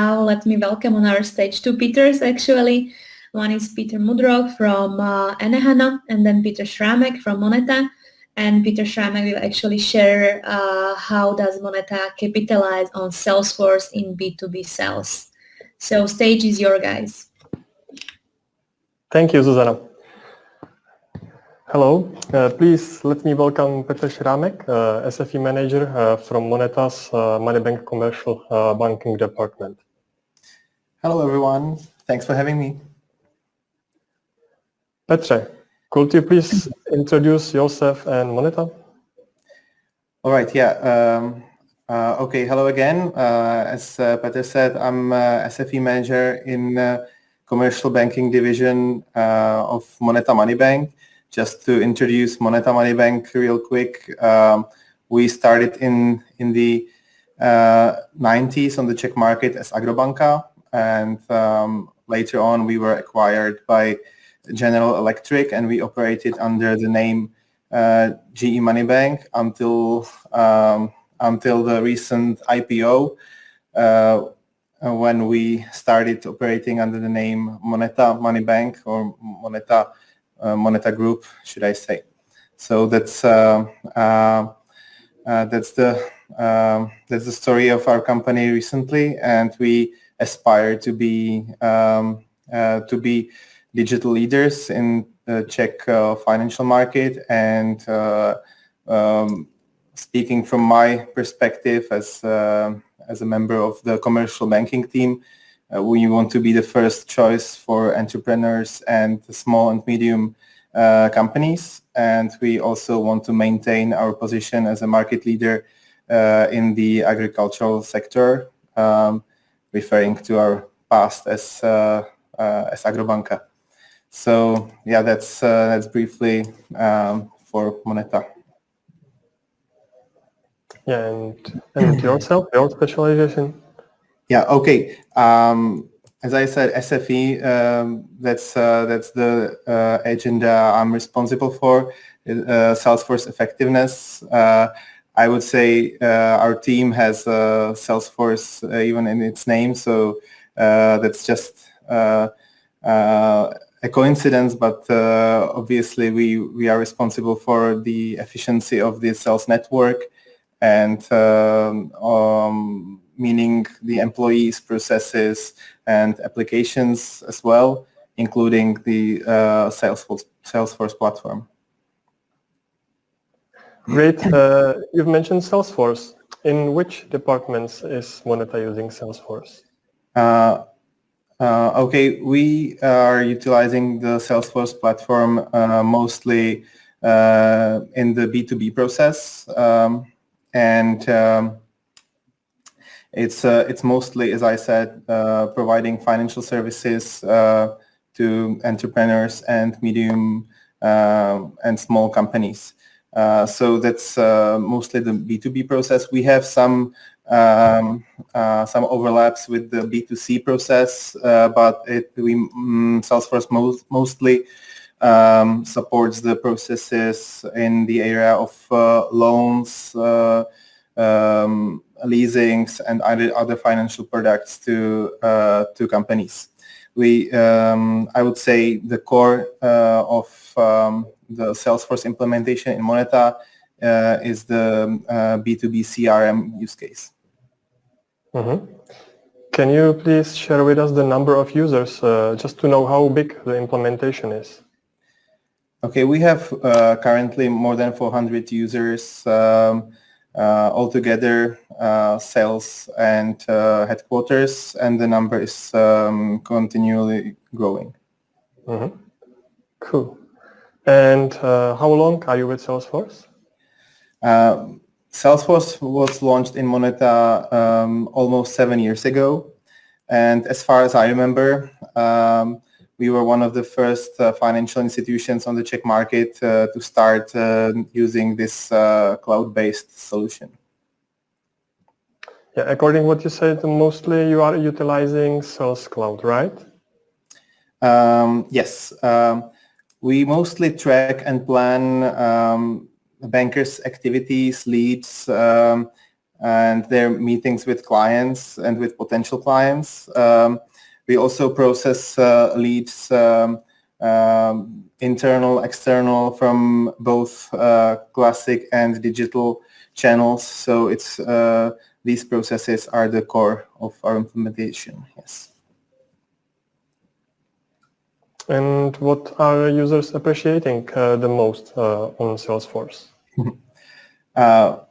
now let me welcome on our stage two Peters actually. One is Peter Mudrog from Enehano, and then Peter Schramek from Moneta. And Peter Schramek will actually share how does Moneta capitalize on Salesforce in B2B sales. So stage is your guys. Thank you, Zuzana. Hello, please let me welcome Peter Schramek, SFE manager from Moneta's Money Bank Commercial Banking Department. Hello everyone, thanks for having me. Petre, could you please introduce yourself and Moneta? All right, yeah. Okay, hello again. As Peter said, I'm SFE manager in Commercial Banking Division of Moneta Money Bank. Just to introduce Moneta Money Bank real quick, we started in the 90s on the Czech market as Agrobanka, and later on we were acquired by General Electric, and we operated under the name GE Money Bank until the recent IPO, when we started operating under the name Moneta Money Bank, or Moneta Group, should I say? So that's the story of our company recently, and we aspire to be digital leaders in the Czech financial market. And speaking from my perspective as a member of the commercial banking team, we want to be the first choice for entrepreneurs and small and medium companies. And we also want to maintain our position as a market leader in the agricultural sector, referring to our past as Agrobanka. So yeah, that's briefly for Moneta. Yeah, and yourself, your specialization? Yeah, okay. As I said, SFE, that's the agenda I'm responsible for, Salesforce effectiveness. I would say our team has Salesforce even in its name, so that's just a coincidence, but obviously we are responsible for the efficiency of the sales network, and meaning the employees, processes, and applications as well, including the Salesforce platform. Great. You've mentioned Salesforce. In which departments is Moneta using Salesforce? Okay, we are utilizing the Salesforce platform mostly in the B2B process, and it's mostly, as I said, providing financial services to entrepreneurs and medium and small companies. So that's mostly the B2B process. We have some overlaps with the B2C process, but Salesforce mostly supports the processes in the area of loans, leasings, and other financial products to companies. I would say the core of the Salesforce implementation in Moneta is the B2B CRM use case. Mm-hmm. Can you please share with us the number of users, just to know how big the implementation is? Okay, we have currently more than 400 users altogether, sales and headquarters, and the number is continually growing. Mm-hmm. Cool. And how long are you with Salesforce? Salesforce was launched in Moneta almost 7 years ago, and as far as I remember, we were one of the first financial institutions on the Czech market to start using this cloud-based solution. Yeah, according to what you said, mostly you are utilizing Sales Cloud, right? Yes. We mostly track and plan bankers' activities, leads, and their meetings with clients and with potential clients. We also process leads, internal, external, from both classic and digital channels. So it's these processes are the core of our implementation. Yes. And what are users appreciating the most on Salesforce? Well,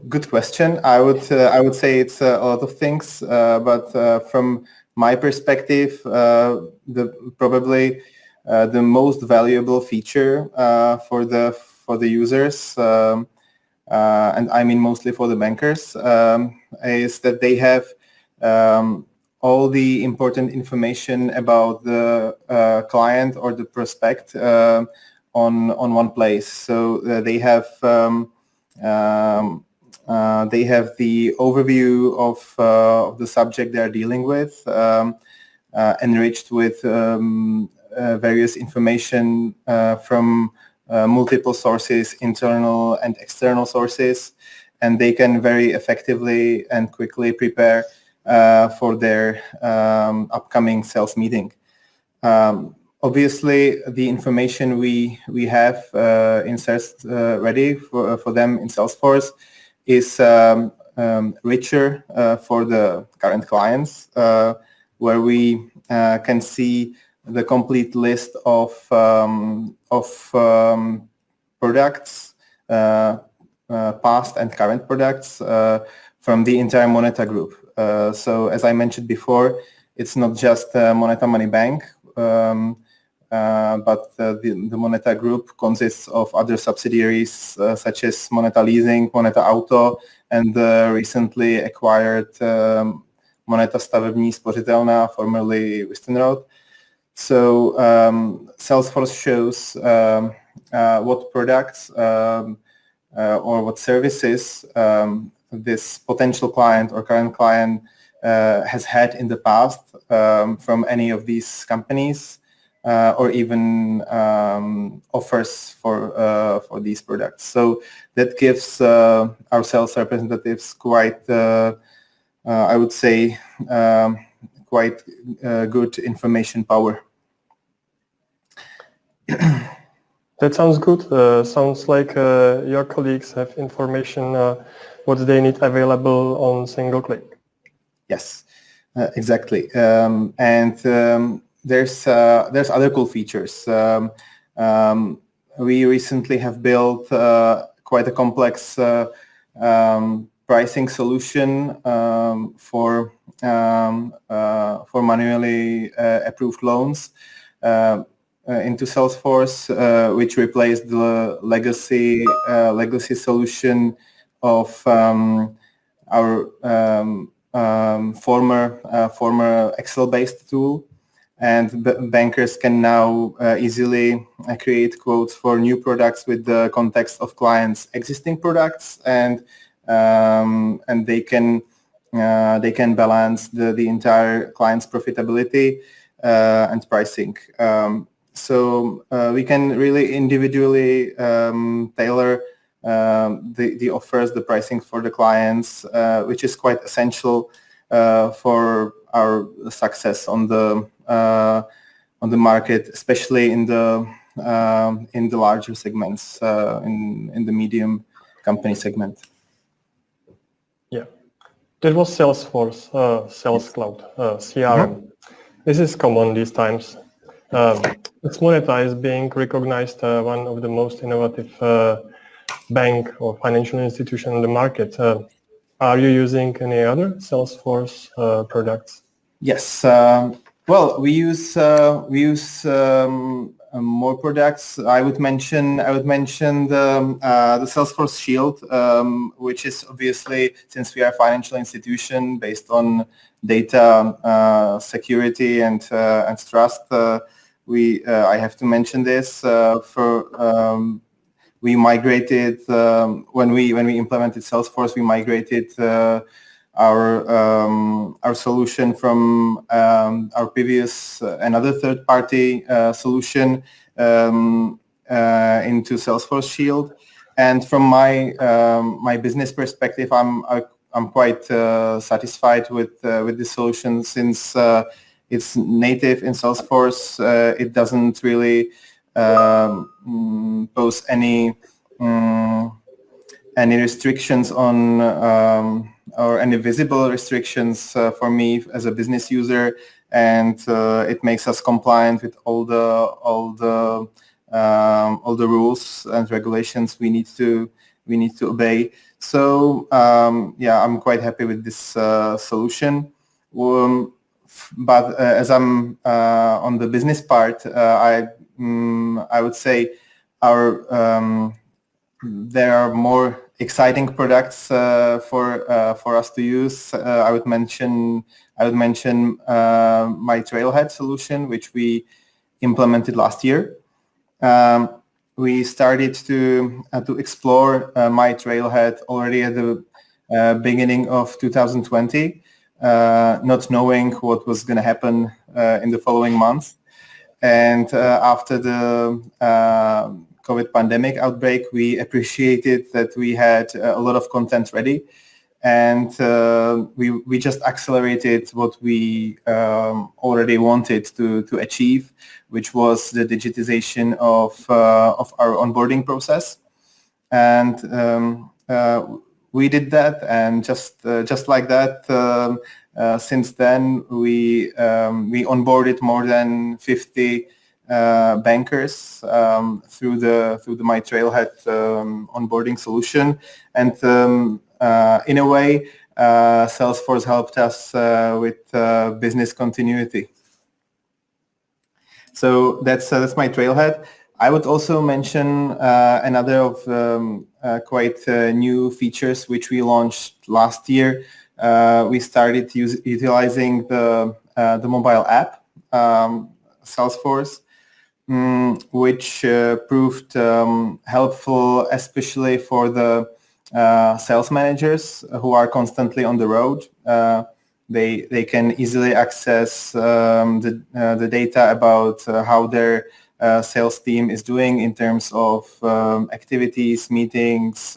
good question. I would say it's a lot of things, but from my perspective, probably the most valuable feature for the users, and I mean mostly for the bankers, is that they have all the important information about the client or the prospect on one place. So they have the overview of the subject they are dealing with, enriched with various information from multiple sources, internal and external sources, and they can very effectively and quickly prepare for their upcoming sales meeting. Obviously, the information we have ready for them in Salesforce is richer for the current clients, where we can see the complete list of products, past and current products from the entire Moneta group. So as I mentioned before, it's not just Moneta Money Bank, but the Moneta group consists of other subsidiaries such as Moneta Leasing, Moneta Auto, and recently acquired Moneta Stavební spořitelna, formerly Wistenrod. So Salesforce shows what products or what services this potential client or current client has had in the past from any of these companies, or even offers for these products. So that gives our sales representatives quite, I would say, quite good information power. That sounds good. Sounds like your colleagues have information what they need available on single click. Yes, exactly. And there's other cool features. We recently have built quite a complex pricing solution for manually approved loans into Salesforce, which replaced the legacy solution of our former Excel-based tool. And bankers can now easily create quotes for new products with the context of clients' existing products, and they can balance the entire client's profitability and pricing. So we can really individually tailor the offers, the pricing for the clients, which is quite essential for our success on the market, especially in the larger segments, in the medium company segment. Yeah, that was Salesforce Sales Cloud, CRM. This is common these times. Moneta is being recognized one of the most innovative bank or financial institution in the market. Are you using any other Salesforce products? Yes. Well, we use more products. I would mention the Salesforce Shield, which is obviously, since we are a financial institution based on data security and trust, I have to mention this. We migrated when we implemented Salesforce. We migrated our solution from our previous another third-party solution into Salesforce Shield. And from my business perspective, I'm I'm quite satisfied with the solution since it's native in Salesforce. It doesn't really pose any restrictions on or any visible restrictions for me as a business user, and it makes us compliant with all the rules and regulations we need to obey. So yeah, I'm quite happy with this solution. But as I'm on the business part, I would say there are more exciting products for us to use. I would mention myTrailead solution, which we implemented last year. We started to explore myTrailead already at the beginning of 2020, not knowing what was going to happen in the following months. And after the COVID pandemic outbreak, we appreciated that we had a lot of content ready, and we just accelerated what we already wanted to achieve, which was the digitization of our onboarding process. And we did that, and just like that, since then we onboarded more than 50 bankers through the myTrailead onboarding solution, and in a way, Salesforce helped us with business continuity. So that's myTrailead. I would also mention another of quite new features which we launched last year. We started utilizing the mobile app, Salesforce, which proved helpful, especially for the sales managers who are constantly on the road. They can easily access the data about how their sales team is doing in terms of activities, meetings,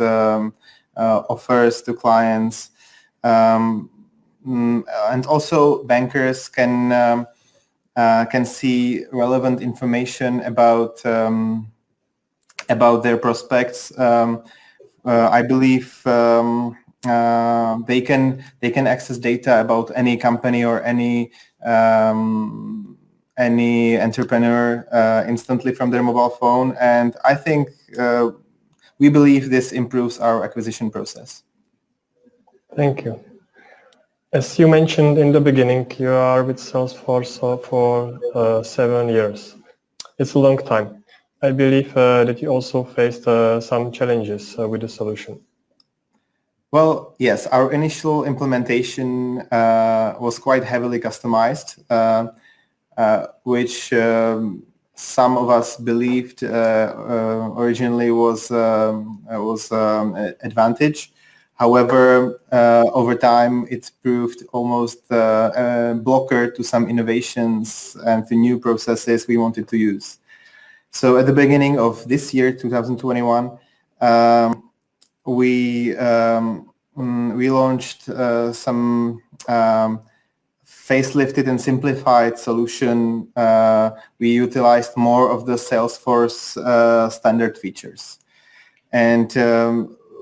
offers to clients, and also bankers can see relevant information about their prospects. I believe they can access data about any company or any entrepreneur instantly from their mobile phone, and I think we believe this improves our acquisition process. Thank you. As you mentioned in the beginning, you are with Salesforce for 7 years. It's a long time. I believe that you also faced some challenges with the solution. Well, yes, our initial implementation was quite heavily customized, which some of us believed originally was an advantage. However, over time, it's proved almost a blocker to some innovations and to new processes we wanted to use. So at the beginning of this year, 2021, we launched some facelifted and simplified solution. We utilized more of the Salesforce standard features. And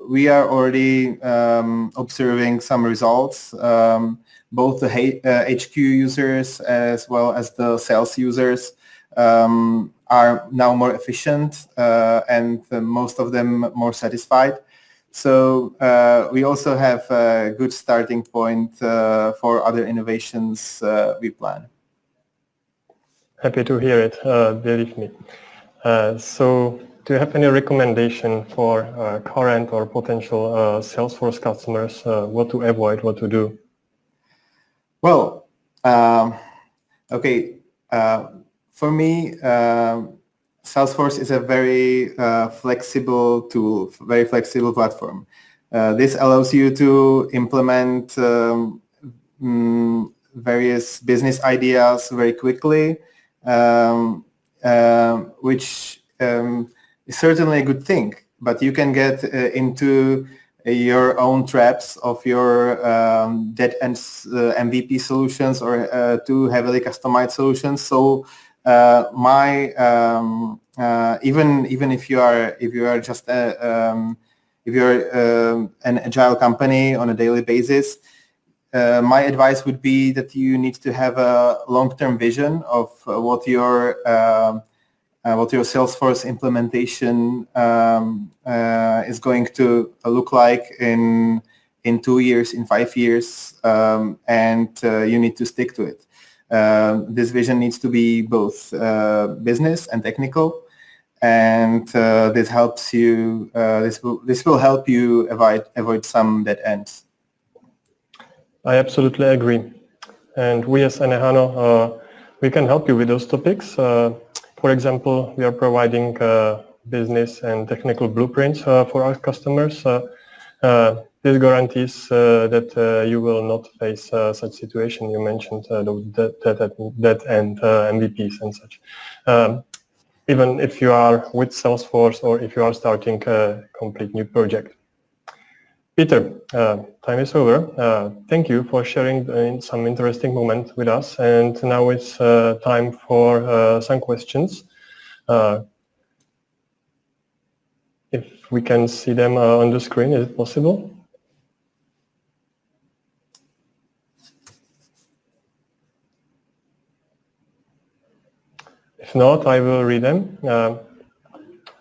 we are already observing some results. Both the HQ users as well as the sales users are now more efficient and most of them more satisfied. So we also have a good starting point for other innovations we plan. Happy to hear it, believe me. So do you have any recommendation for current or potential Salesforce customers, what to avoid, what to do? Well, okay. For me, Salesforce is a very flexible tool, very flexible platform. This allows you to implement various business ideas very quickly, which is certainly a good thing. But you can get into your own traps of your dead end MVP solutions or too heavily customized solutions. So even if you are just if you're an agile company on a daily basis, my advice would be that you need to have a long-term vision of what your Salesforce implementation is going to look like in 2 years, in 5 years, and you need to stick to it. This vision needs to be both business and technical, and this helps you. This will help you avoid some dead ends. I absolutely agree. And we as Enehano, we can help you with those topics. For example, we are providing business and technical blueprints for our customers. This guarantees that you will not face such situation. You mentioned that and MVPs and such. Even if you are with Salesforce or if you are starting a complete new project. Peter, time is over. Thank you for sharing some interesting moments with us. And now it's time for some questions. If we can see them on the screen, is it possible? If not, I will read them.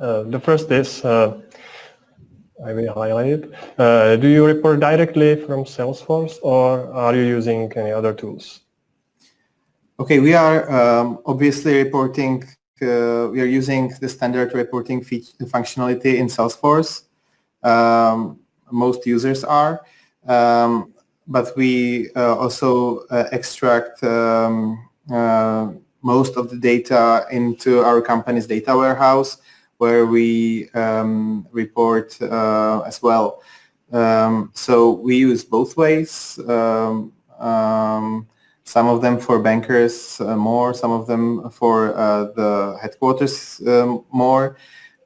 The first is, I will highlight it. Do you report directly from Salesforce or are you using any other tools? Okay, we are obviously reporting, we are using the standard reporting functionality in Salesforce. Most users are, but we also extract most of the data into our company's data warehouse, where we report as well. So we use both ways. Some of them for bankers more, some of them for the headquarters more.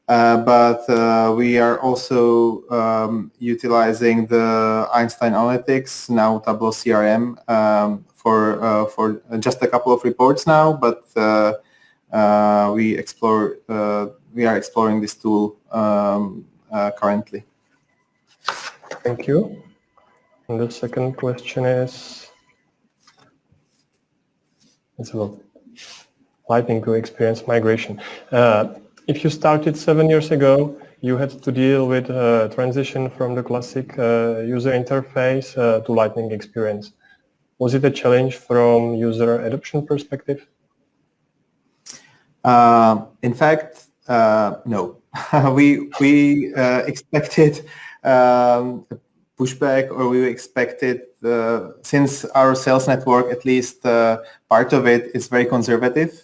But we are also utilizing the Einstein Analytics, now Tableau CRM, for just a couple of reports now, but we are exploring this tool currently. Thank you. And the second question is, it's about Lightning to experience migration. If you started 7 years ago, you had to deal with transition from the classic user interface to Lightning experience. Was it a challenge from user adoption perspective? In fact, no. we expected pushback, or we expected, since our sales network, at least part of it, is very conservative.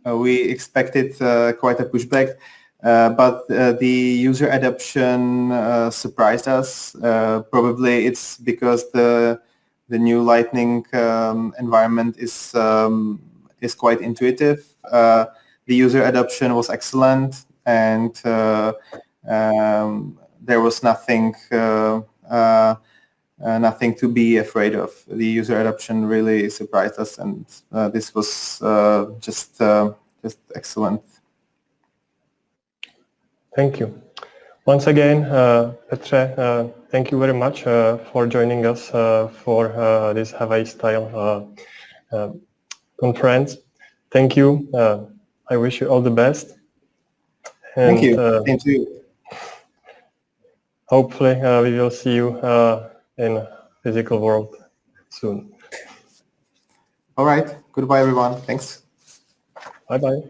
We expected quite a pushback, but the user adoption surprised us. Probably it's because the new Lightning environment is quite intuitive. The user adoption was excellent, and there was nothing to be afraid of. The user adoption really surprised us, and this was just excellent. Thank you. Once again, Petře, thank you very much for joining us for this Hawaii-style conference. Thank you. I wish you all the best. And, thank you. Thank you. Hopefully, we will see you in physical world soon. All right. Goodbye, everyone. Thanks. Bye-bye.